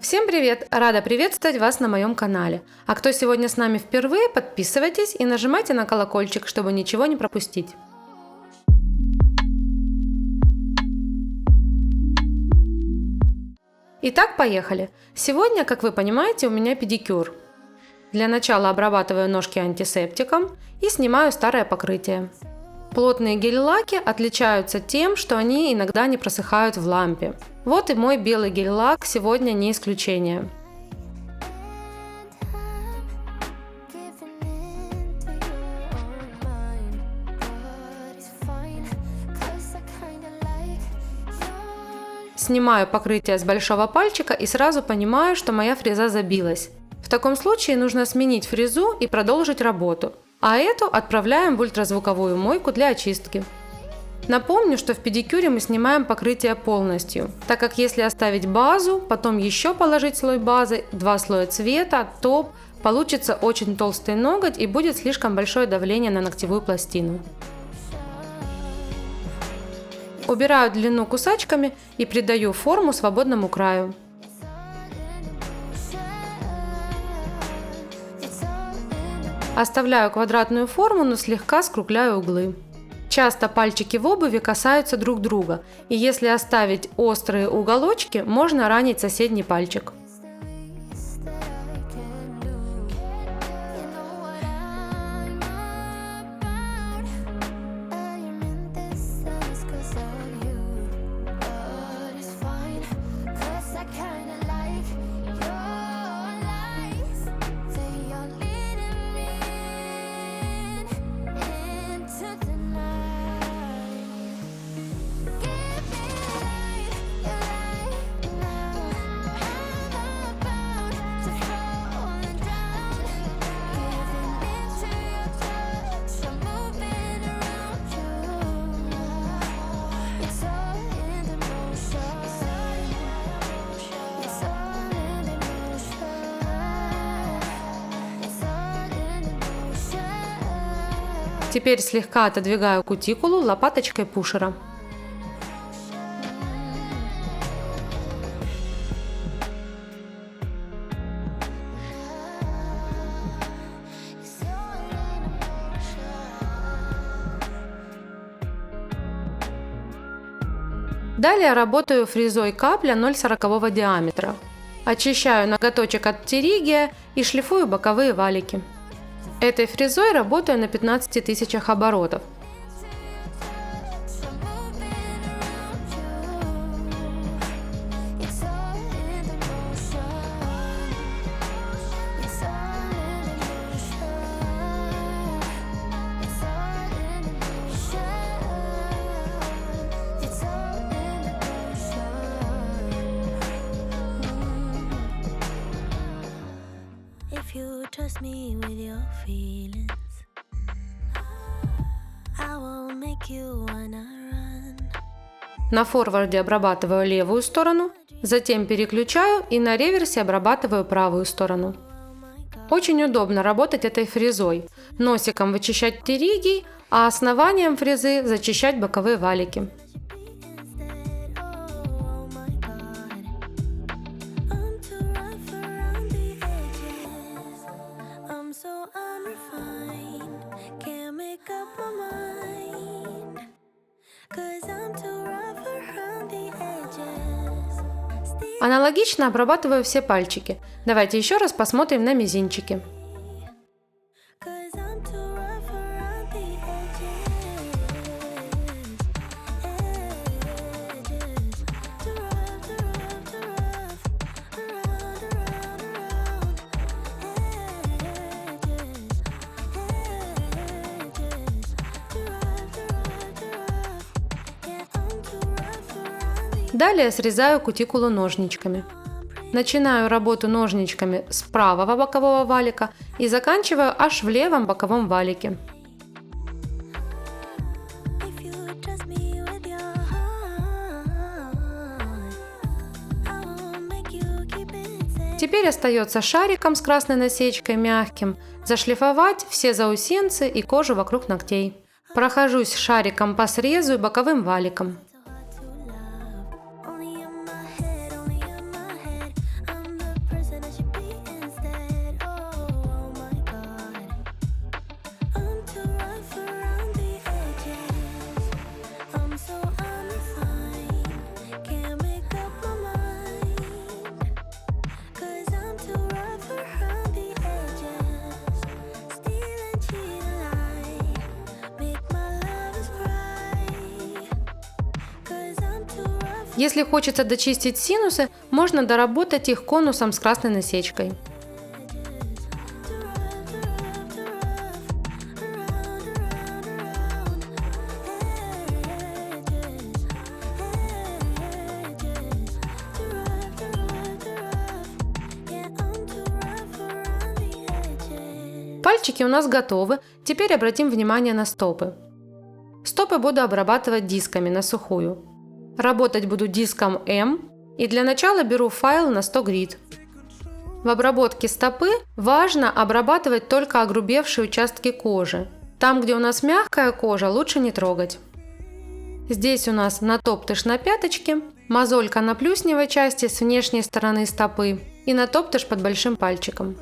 Всем привет! Рада приветствовать вас на моем канале. А кто сегодня с нами впервые, подписывайтесь и нажимайте на колокольчик, чтобы ничего не пропустить. Итак, поехали. Сегодня, как вы понимаете, у меня педикюр. Для начала обрабатываю ножки антисептиком и снимаю старое покрытие. Плотные гель-лаки отличаются тем, что они иногда не просыхают в лампе. Вот и мой белый гель-лак сегодня не исключение. Снимаю покрытие с большого пальчика и сразу понимаю, что моя фреза забилась. В таком случае нужно сменить фрезу и продолжить работу. А эту отправляем в ультразвуковую мойку для очистки. Напомню, что в педикюре мы снимаем покрытие полностью, так как если оставить базу, потом еще положить слой базы, 2 слоя цвета, топ, получится очень толстый ноготь и будет слишком большое давление на ногтевую пластину. Убираю длину кусачками и придаю форму свободному краю. Оставляю квадратную форму, но слегка скругляю углы. Часто пальчики в обуви касаются друг друга, и если оставить острые уголочки, можно ранить соседний пальчик. Теперь слегка отодвигаю кутикулу лопаточкой пушера. Далее работаю фрезой капля 0,40 диаметра. Очищаю ноготочек от птеригия и шлифую боковые валики. Этой фрезой работаю на 15 тысячах оборотов. Trust me with your feelings. I won't make you wanna run. На форварде обрабатываю левую сторону, затем переключаю и на реверсе обрабатываю правую сторону. Очень удобно работать этой фрезой. Носиком вычищать птеригий, а основанием фрезы зачищать боковые валики. Аналогично обрабатываю все пальчики. Давайте еще раз посмотрим на мизинчики. Далее срезаю кутикулу ножничками. Начинаю работу ножничками с правого бокового валика и заканчиваю аж в левом боковом валике. Теперь остается шариком с красной насечкой мягким зашлифовать все заусенцы и кожу вокруг ногтей. Прохожусь шариком по срезу и боковым валиком. Если хочется дочистить синусы, можно доработать их конусом с красной насечкой. Пальчики у нас готовы, теперь обратим внимание на стопы. Стопы буду обрабатывать дисками на сухую. Работать буду диском М, и для начала беру файл на 100 грид. В обработке стопы важно обрабатывать только огрубевшие участки кожи. Там, где у нас мягкая кожа, лучше не трогать. Здесь у нас натоптыш на пяточке, мозолька на плюсневой части с внешней стороны стопы и натоптыш под большим пальчиком.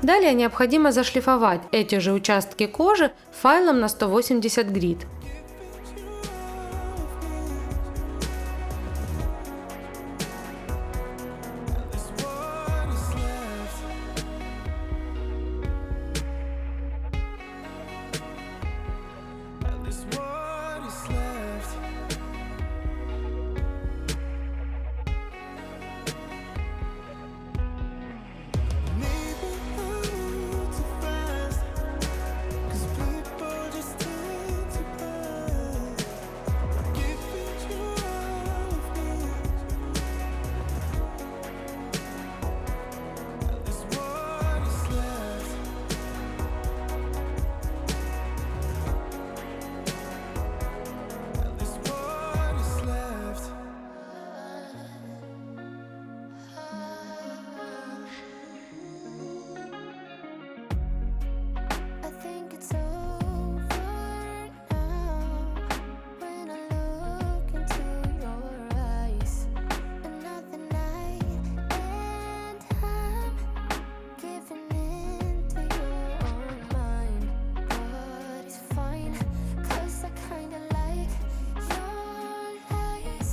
Далее необходимо зашлифовать эти же участки кожи файлом на 180 грид.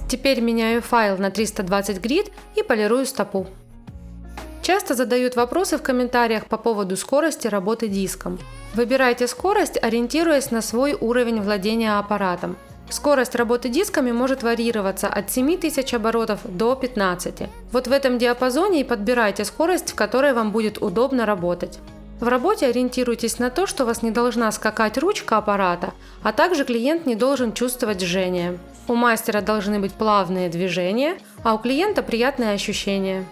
Теперь меняю файл на 320 грид и полирую стопу. Часто задают вопросы в комментариях по поводу скорости работы диском. Выбирайте скорость, ориентируясь на свой уровень владения аппаратом. Скорость работы дисками может варьироваться от 7000 оборотов до 15. Вот в этом диапазоне и подбирайте скорость, в которой вам будет удобно работать. В работе ориентируйтесь на то, что у вас не должна скакать ручка аппарата, а также клиент не должен чувствовать жжение. У мастера должны быть плавные движения, а у клиента приятные ощущения.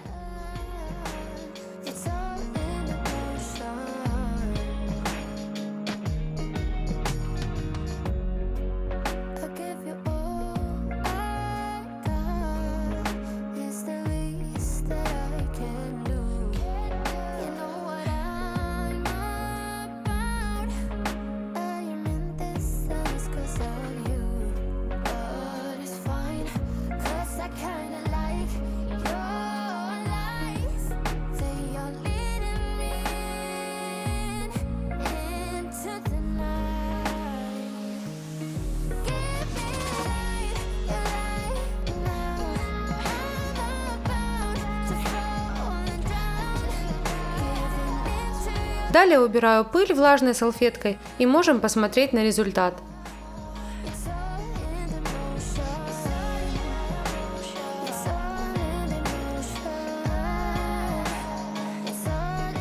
Далее убираю пыль влажной салфеткой и можем посмотреть на результат.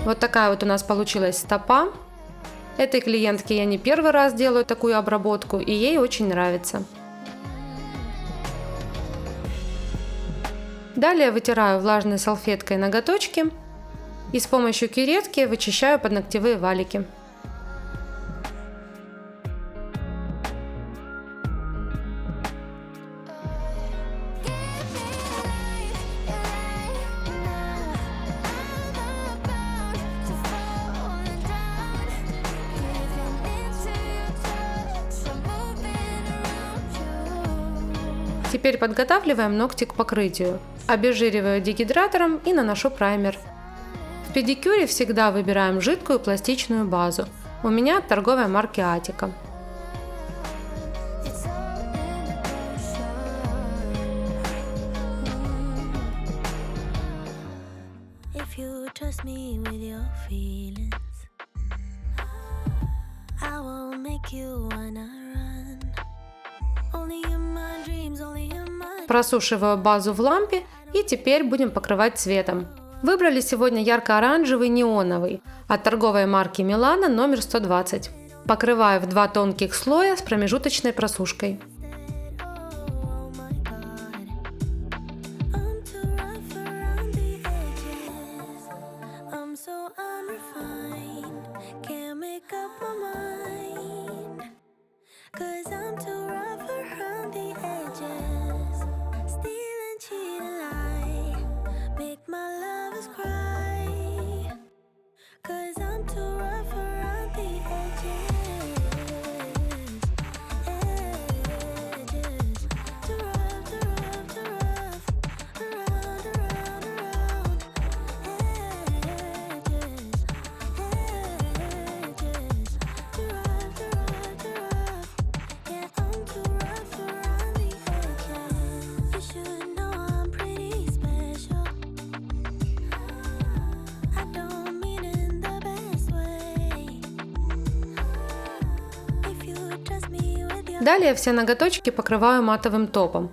Вот такая вот у нас получилась стопа. Этой клиентке я не первый раз делаю такую обработку, и ей очень нравится. Далее вытираю влажной салфеткой ноготочки и с помощью кюретки вычищаю подногтевые валики. Теперь подготавливаем ногти к покрытию. Обезжириваю дегидратором и наношу праймер. В педикюре всегда выбираем жидкую пластичную базу. У меня от торговой марки Атика. Просушиваю базу в лампе и теперь будем покрывать цветом. Выбрали сегодня ярко-оранжевый неоновый от торговой марки Milano номер 120. Покрываю в 2 тонких слоя с промежуточной просушкой. Далее все ноготочки покрываю матовым топом.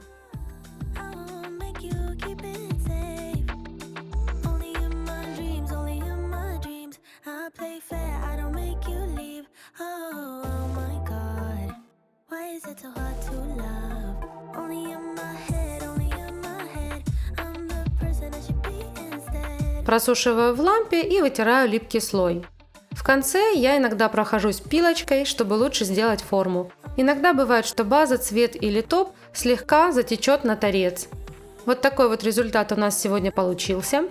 Просушиваю в лампе и вытираю липкий слой. В конце я иногда прохожусь пилочкой, чтобы лучше сделать форму. Иногда бывает, что база, цвет или топ слегка затечет на торец. Вот такой вот результат у нас сегодня получился.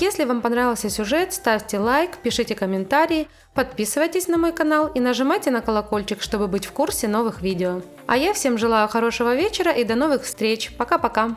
Если вам понравился сюжет, ставьте лайк, пишите комментарии, подписывайтесь на мой канал и нажимайте на колокольчик, чтобы быть в курсе новых видео. А я всем желаю хорошего вечера и до новых встреч. Пока-пока!